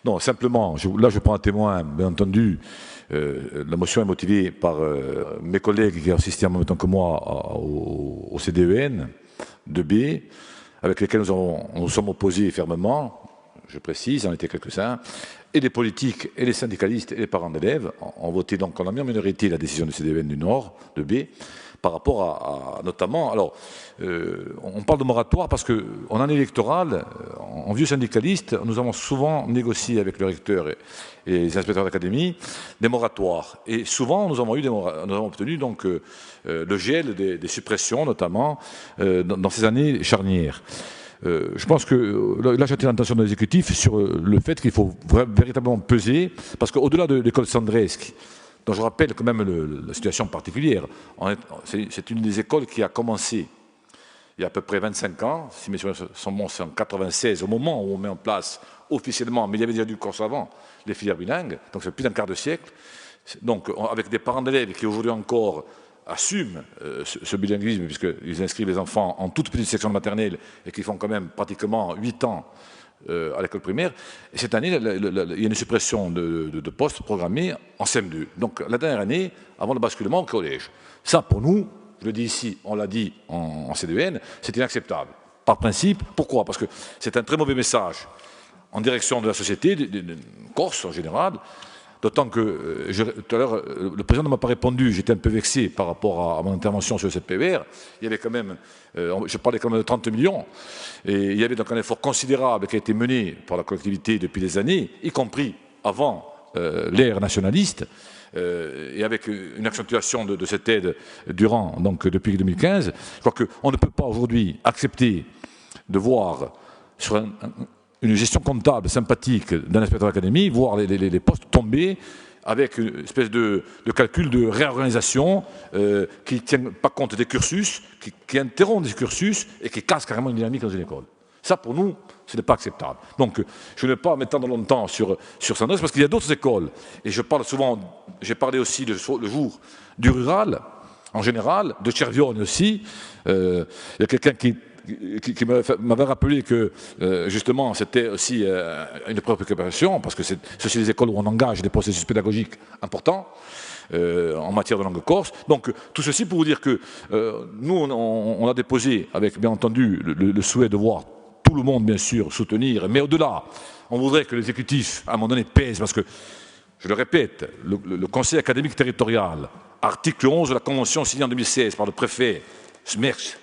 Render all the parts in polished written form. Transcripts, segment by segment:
Non, simplement, là je prends un témoin, bien entendu, la motion est motivée par mes collègues qui ont assisté en même temps que moi au CDEN de B, avec lesquels nous sommes opposés fermement, je précise, en était quelques-uns, et les politiques, et les syndicalistes, et les parents d'élèves ont voté donc en minorité la décision du CDEN du Nord, de B, par rapport à notamment, alors, on parle de moratoire parce qu'en année électorale, en vieux syndicaliste, nous avons souvent négocié avec le recteur et les inspecteurs d'académie des moratoires. Et souvent, nous avons obtenu donc le gel des suppressions, notamment dans ces années charnières. Je pense que là j'attire l'attention de l'exécutif sur le fait qu'il faut véritablement peser, parce qu'au-delà de l'école Sandresque, dont je rappelle quand même la situation particulière, c'est une des écoles qui a commencé il y a à peu près 25 ans, si mes souvenirs sont bons, c'est en 96, au moment où on met en place officiellement, mais il y avait déjà du cours avant, les filières bilingues, donc c'est plus d'un quart de siècle, donc avec des parents d'élèves qui aujourd'hui encore assument ce bilinguisme, puisqu'ils inscrivent les enfants en toute petite section de maternelle et qui font quand même pratiquement 8 ans à l'école primaire. Et cette année, il y a une suppression de postes programmés en CM2. Donc la dernière année, avant le basculement au collège. Ça, pour nous, je le dis ici, on l'a dit en CDN, c'est inacceptable. Par principe, pourquoi? Parce que c'est un très mauvais message en direction de la société, de Corse en général. D'autant que, tout à l'heure, le président ne m'a pas répondu, j'étais un peu vexé par rapport à mon intervention sur cette PER. Il y avait quand même, je parlais quand même de 30 millions, et il y avait donc un effort considérable qui a été mené par la collectivité depuis des années, y compris avant l'ère nationaliste, et avec une accentuation de cette aide durant, donc depuis 2015. Je crois qu'on ne peut pas aujourd'hui accepter de voir sur une gestion comptable sympathique d'un inspecteur d'académie, voir les postes tomber avec une espèce de calcul de réorganisation qui ne tient pas compte des cursus, qui interrompt des cursus et qui casse carrément une dynamique dans une école. Ça, pour nous, ce n'est pas acceptable. Donc, je ne vais pas m'étendre longtemps sur Sandres, parce qu'il y a d'autres écoles. Et je parle souvent, j'ai parlé aussi le jour du rural, en général, de Cervione aussi. Il y a quelqu'un qui m'avait rappelé que justement c'était aussi une préoccupation parce que ce sont des écoles où on engage des processus pédagogiques importants en matière de langue corse. Donc tout ceci pour vous dire que nous on a déposé avec bien entendu le souhait de voir tout le monde bien sûr soutenir, mais au-delà on voudrait que l'exécutif à un moment donné pèse parce que je le répète, le conseil académique territorial, article 11 de la convention signée en 2016 par le préfet Smerch,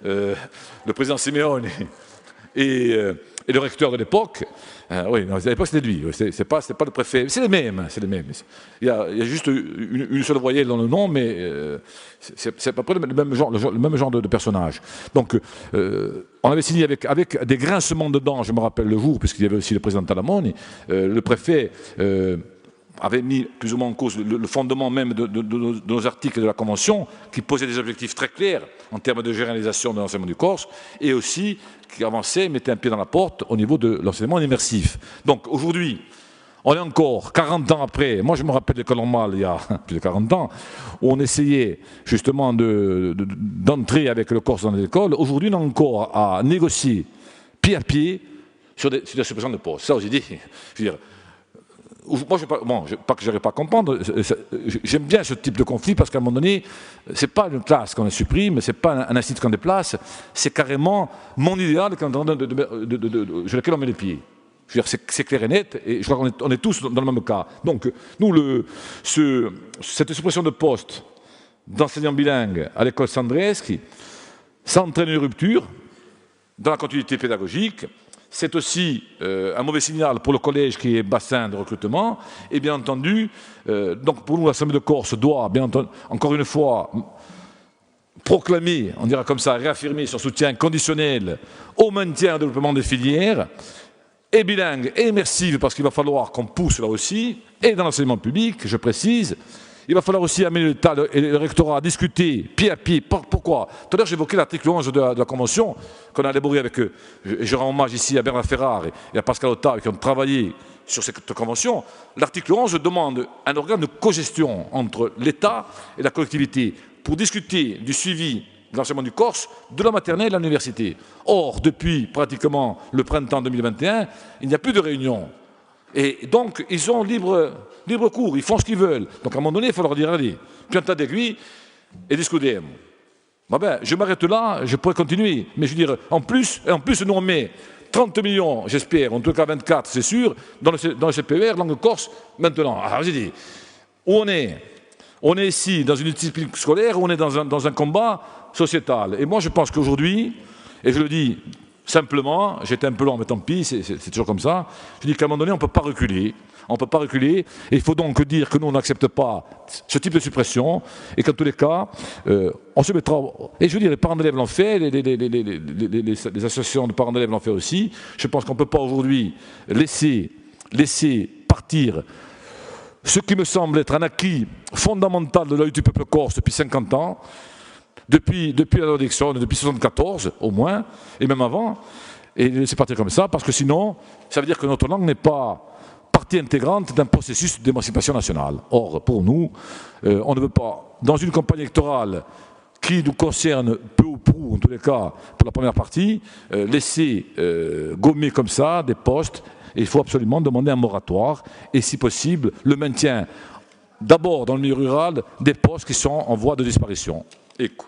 le président Simeone et le recteur de l'époque, oui, non, à l'époque c'était lui, c'est pas le préfet, c'est les mêmes. Il y a juste une seule voyelle dans le nom, mais c'est à peu près le même genre de personnage. Donc, on avait signé avec des grincements dedans, je me rappelle le jour, puisqu'il y avait aussi le président Talamoni, le préfet avait mis plus ou moins en cause le fondement même de nos articles de la Convention, qui posait des objectifs très clairs en termes de généralisation de l'enseignement du Corse, et aussi qui avançait, mettait un pied dans la porte au niveau de l'enseignement immersif. Donc aujourd'hui, on est encore 40 ans après, moi je me rappelle l'école normale il y a plus de 40 ans, où on essayait justement d'entrer avec le Corse dans les écoles. Aujourd'hui, on est encore à négocier pied à pied sur la suppression de postes. Ça, j'ai dit, je veux dire, moi, pas que je n'arrive pas à comprendre, j'aime bien ce type de conflit parce qu'à un moment donné, ce n'est pas une classe qu'on supprime, ce n'est pas un institut qu'on déplace, c'est carrément mon idéal sur lequel on met les pieds. Je veux dire, c'est clair et net, et je crois qu'on est tous dans le même cas. Donc, nous, cette suppression de postes d'enseignants bilingues à l'école Sandreschi, ça entraîne une rupture dans la continuité pédagogique. C'est aussi un mauvais signal pour le collège qui est bassin de recrutement. Et bien entendu, donc pour nous, l'Assemblée de Corse doit, bien entendu, encore une fois, proclamer, on dira comme ça, réaffirmer son soutien conditionnel au maintien et au développement des filières, et bilingues et immersives, parce qu'il va falloir qu'on pousse là aussi, et dans l'enseignement public, je précise. Il va falloir aussi amener l'État et le rectorat à discuter pied à pied. Pourquoi? Tout à l'heure, j'évoquais l'article 11 de la Convention qu'on a élaboré avec, et je rends hommage ici à Bernard Ferrare et à Pascal Ottave qui ont travaillé sur cette Convention. L'article 11 demande un organe de cogestion entre l'État et la collectivité pour discuter du suivi de l'enseignement du corse, de la maternelle à l'université. Or, depuis pratiquement le printemps 2021, il n'y a plus de réunion. Et donc, ils ont libre cours, ils font ce qu'ils veulent. Donc, à un moment donné, il faut leur dire, allez, pianta d'aiguille et discuter. Ben, je m'arrête là, je pourrais continuer. Mais je veux dire, en plus nous on met 30 millions, j'espère, en tout cas 24, c'est sûr, dans le CPER, langue corse, maintenant. Alors, j'ai dit, où on est? On est ici dans une discipline scolaire, ou on est dans un combat sociétal. Et moi, je pense qu'aujourd'hui, et je le dis simplement, j'étais un peu long, mais tant pis, c'est toujours comme ça, je dis qu'à un moment donné, on ne peut pas reculer. On ne peut pas reculer. Et il faut donc dire que nous, on n'accepte pas ce type de suppression, et qu'en tous les cas, on se mettra... Et je veux dire, les parents d'élèves l'ont fait, les associations de parents d'élèves l'ont fait aussi. Je pense qu'on ne peut pas aujourd'hui laisser partir ce qui me semble être un acquis fondamental de l'œil du peuple corse depuis 50 ans, depuis la Nordixon, depuis 1974 au moins, et même avant, et laisser partir comme ça, parce que sinon, ça veut dire que notre langue n'est pas partie intégrante d'un processus d'émancipation nationale. Or, pour nous, on ne veut pas, dans une campagne électorale qui nous concerne peu ou prou, en tous les cas, pour la première partie, laisser gommer comme ça des postes. Et il faut absolument demander un moratoire et, si possible, le maintien, d'abord dans le milieu rural, des postes qui sont en voie de disparition. Ecco.